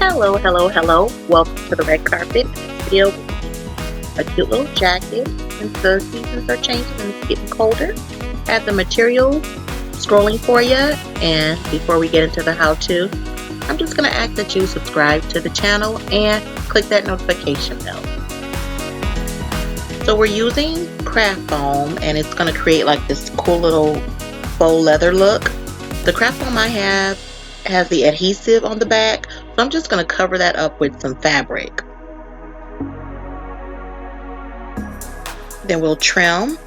Hello, hello, hello. Welcome to the red carpet. This video, a cute little jacket. Since the seasons are changing and it's getting colder, I have the material scrolling for you. And before we get into the how-to, I'm just going to ask that you subscribe to the channel and click that notification bell. So we're using craft foam, and it's going to create like this cool little faux leather look. The craft foam I have has the adhesive on the back, so I'm just going to cover that up with some fabric. Then we'll trim,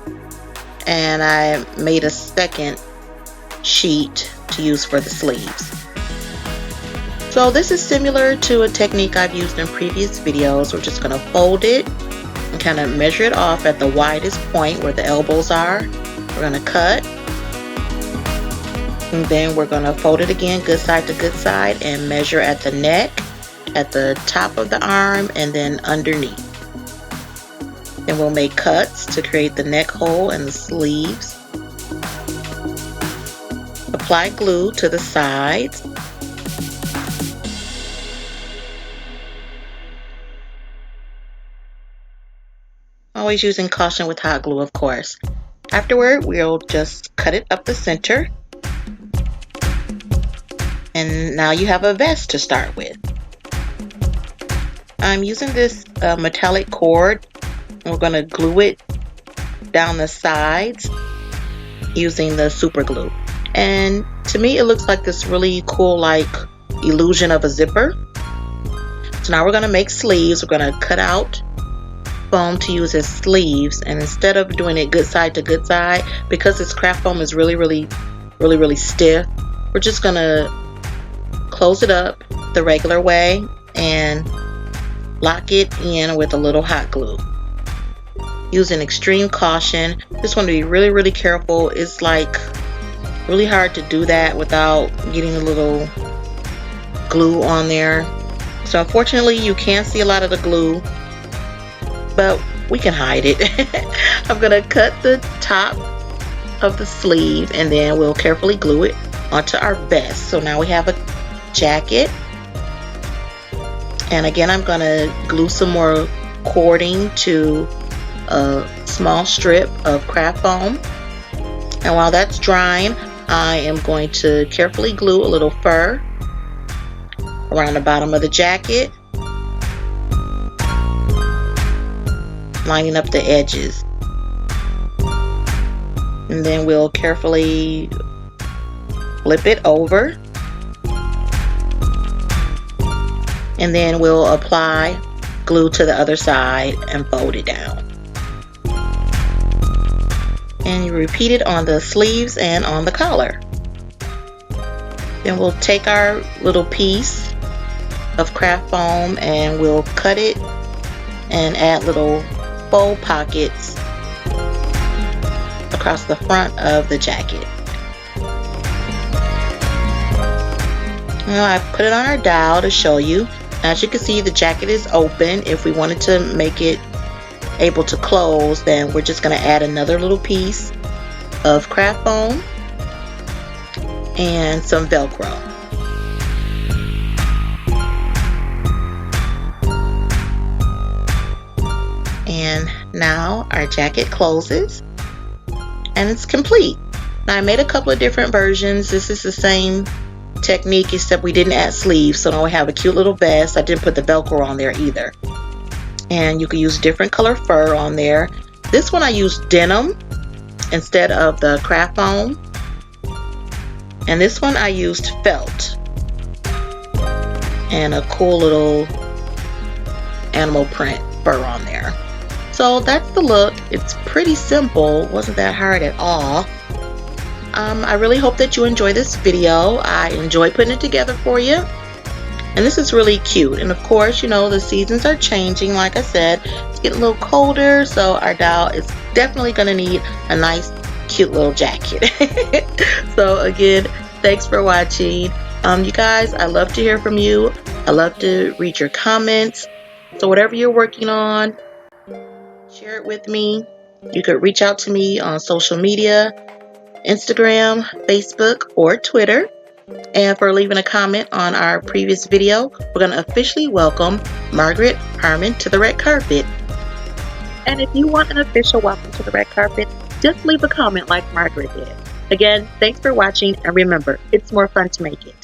and I made a second sheet to use for the sleeves. So this is similar to a technique I've used in previous videos. We're just going to fold it and kind of measure it off at the widest point where the elbows are. We're going to cut. And then we're going to fold it again, good side to good side, and measure at the neck, at the top of the arm, and then underneath. Then we'll make cuts to create the neck hole and the sleeves. Apply glue to the sides. Always using caution with hot glue, of course. Afterward, we'll just cut it up the center. And now you have a vest to start with. I'm using this metallic cord. We're going to glue it down the sides using the super glue. And to me it looks like this really cool like illusion of a zipper. So now we're going to make sleeves. We're going to cut out foam to use as sleeves, and instead of doing it good side to good side, because this craft foam is really stiff, we're just going to close it up the regular way and lock it in with a little hot glue. Using extreme caution. Just want to be really careful. It's like really hard to do that without getting a little glue on there. So unfortunately you can't see a lot of the glue, but we can hide it. I'm gonna cut the top of the sleeve and then we'll carefully glue it onto our vest. So now we have a jacket, and again I'm gonna glue some more cording to a small strip of craft foam, and while that's drying I am going to carefully glue a little fur around the bottom of the jacket, lining up the edges, and then we'll carefully flip it over. And then we'll apply glue to the other side and fold it down. And you repeat it on the sleeves and on the collar. Then we'll take our little piece of craft foam and we'll cut it and add little faux pockets across the front of the jacket. Now I put it on our dial to show you. As you can see, the jacket is open. If we wanted to make it able to close, then we're just going to add another little piece of craft foam and some Velcro. And now our jacket closes and it's complete. Now I made a couple of different versions. This is the same technique except we didn't add sleeves, so now we have a cute little vest. I didn't put the Velcro on there either. And you can use different color fur on there. This one I used denim instead of the craft foam, and this one I used felt and a cool little animal print fur on there. So that's the look. It's pretty simple, wasn't that hard at all. I really hope that you enjoy this video. I enjoy putting it together for you. And this is really cute. And of course, you know, the seasons are changing. Like I said, it's getting a little colder, so our doll is definitely going to need a nice, cute little jacket. So again, thanks for watching. You guys, I love to hear from you. I love to read your comments. So whatever you're working on, share it with me. You could reach out to me on social media, Instagram, Facebook, or Twitter. And for leaving a comment on our previous video, we're going to officially welcome Margaret Harmon to the red carpet. And if you want an official welcome to the red carpet, just leave a comment like Margaret did. Again, thanks for watching, and remember, it's more fun to make it.